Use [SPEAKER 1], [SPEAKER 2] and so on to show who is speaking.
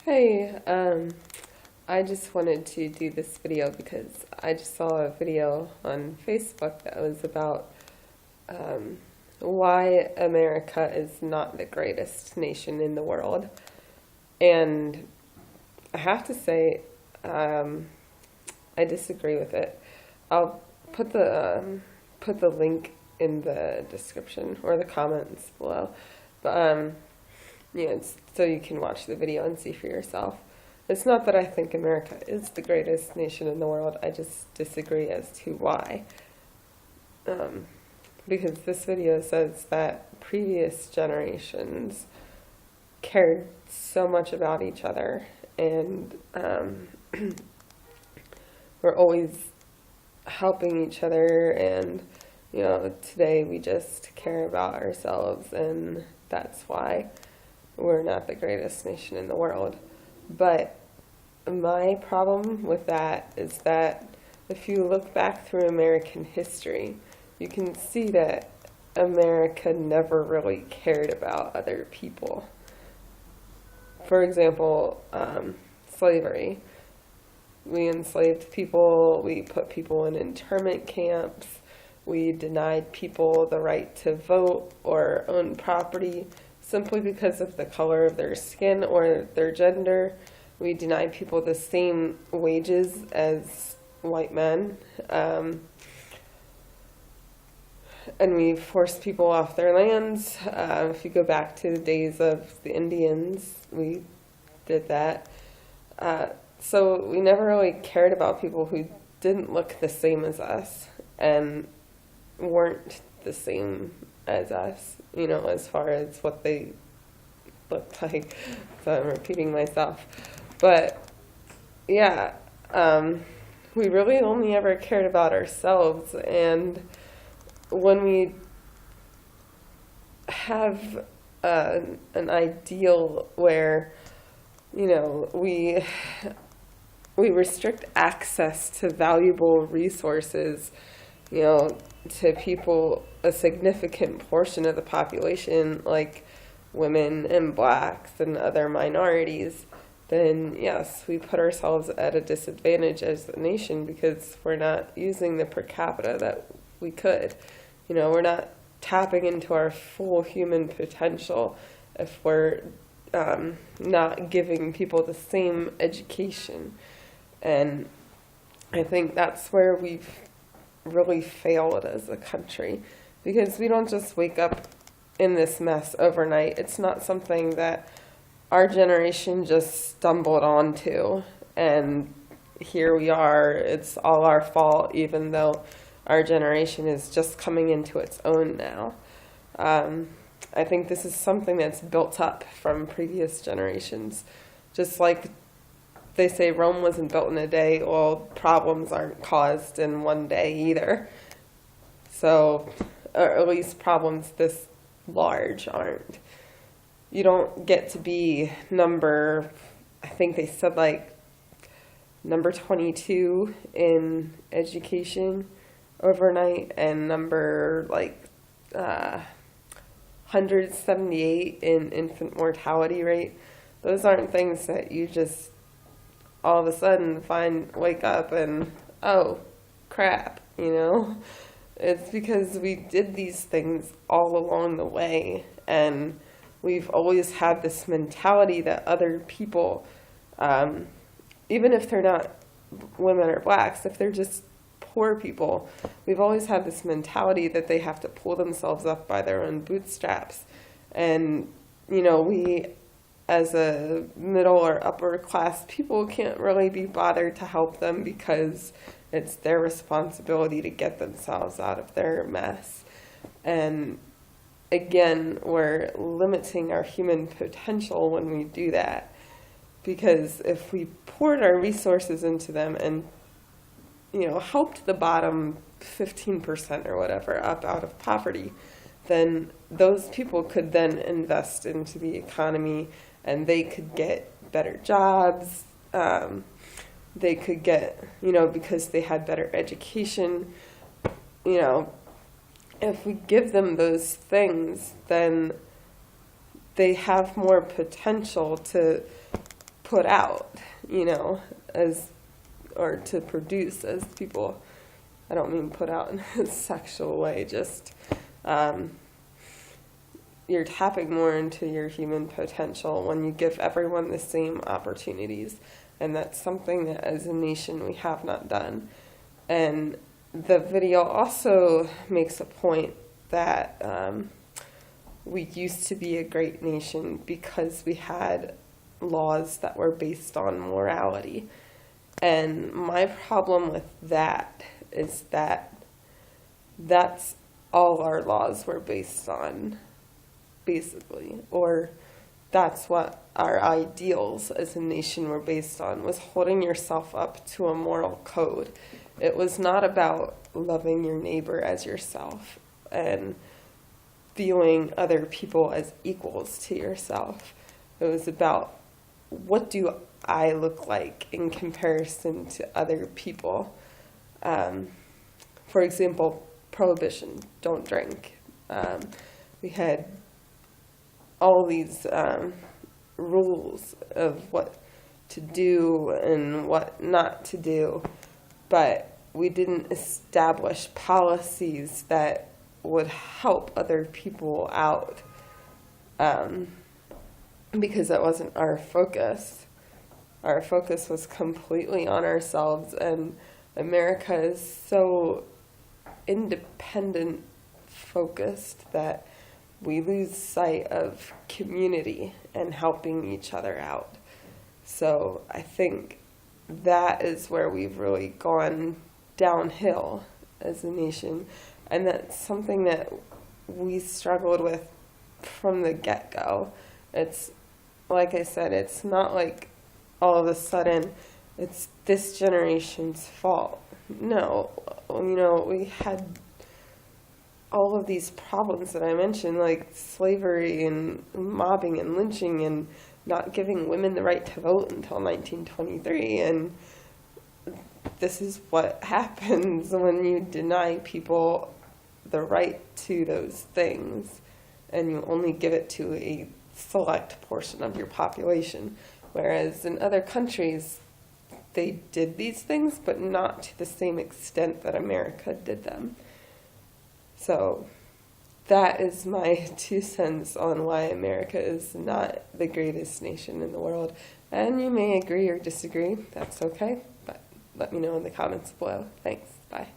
[SPEAKER 1] Hey, I just wanted to do this video because I just saw a video on Facebook that was about um, why America is not the greatest nation in the world. And I have to say, um, I disagree with it. I'll put the link in the description or the comments below. But so you can watch the video and see for yourself. It's not that I think America is the greatest nation in the world. I just disagree as to why. Um, because this video says that previous generations cared so much about each other and were always helping each other, and today we just care about ourselves, and that's why we're not the greatest nation in the world. But my problem with that is that if you look back through American history, you can see that America never really cared about other people. For example, slavery. We enslaved people, we put people in internment camps, we denied people the right to vote or own property simply because of the color of their skin or their gender. We denied people the same wages as white men. And we forced people off their lands. If you go back to the days of the Indians, we did that. So we never really cared about people who didn't look the same as us and weren't the same as us, as far as what they looked like. So I'm repeating myself. But yeah, we really only ever cared about ourselves. And when we have an ideal where, we restrict access to valuable resources, to people, a significant portion of the population, like women and blacks and other minorities, then yes, we put ourselves at a disadvantage as a nation because we're not using the per capita that we could. We're not tapping into our full human potential if we're not giving people the same education. And I think that's where we've really failed as a country, because we don't just wake up in this mess overnight. It's not something that our generation just stumbled onto and here we are, it's all our fault, even though our generation is just coming into its own now. I think this is something that's built up from previous generations. Just like they say Rome wasn't built in a day, well, problems aren't caused in one day either. So, or at least problems this large aren't. You don't get to be I think they said number 22 in education overnight and number 178 in infant mortality rate. Those aren't things that you just all of a sudden wake up and, oh, crap, It's because we did these things all along the way, and we've always had this mentality that other people, even if they're not women or blacks, if they're just poor people, we've always had this mentality that they have to pull themselves up by their own bootstraps. And, we as a middle or upper class people can't really be bothered to help them because it's their responsibility to get themselves out of their mess. And again, we're limiting our human potential when we do that, because if we poured our resources into them and helped the bottom 15% or whatever up out of poverty, then those people could then invest into the economy and they could get better jobs. They could get, because they had better education, if we give them those things, then they have more potential to put out, as, or to produce as people. I don't mean put out in a sexual way, just you're tapping more into your human potential when you give everyone the same opportunities. And that's something that as a nation we have not done. And the video also makes a point that we used to be a great nation because we had laws that were based on morality. And my problem with that is that that's all our laws were based on, basically, or that's what our ideals as a nation were based on, was holding yourself up to a moral code. It was not about loving your neighbor as yourself and viewing other people as equals to yourself. It was about, what do I look like in comparison to other people? For example, prohibition, don't drink. We had all these rules of what to do and what not to do, but we didn't establish policies that would help other people out, because that wasn't our focus. Our focus was completely on ourselves, and America is so independent focused that we lose sight of community and helping each other out. So I think that is where we've really gone downhill as a nation, and that's something that we struggled with from the get-go. It's, like I said, it's not like all of a sudden it's this generation's fault. No, we had all of these problems that I mentioned, like slavery and mobbing and lynching and not giving women the right to vote until 1923. And this is what happens when you deny people the right to those things and you only give it to a select portion of your population. Whereas in other countries, they did these things, but not to the same extent that America did them. So that is my 2 cents on why America is not the greatest nation in the world. And you may agree or disagree. That's okay. But let me know in the comments below. Thanks. Bye.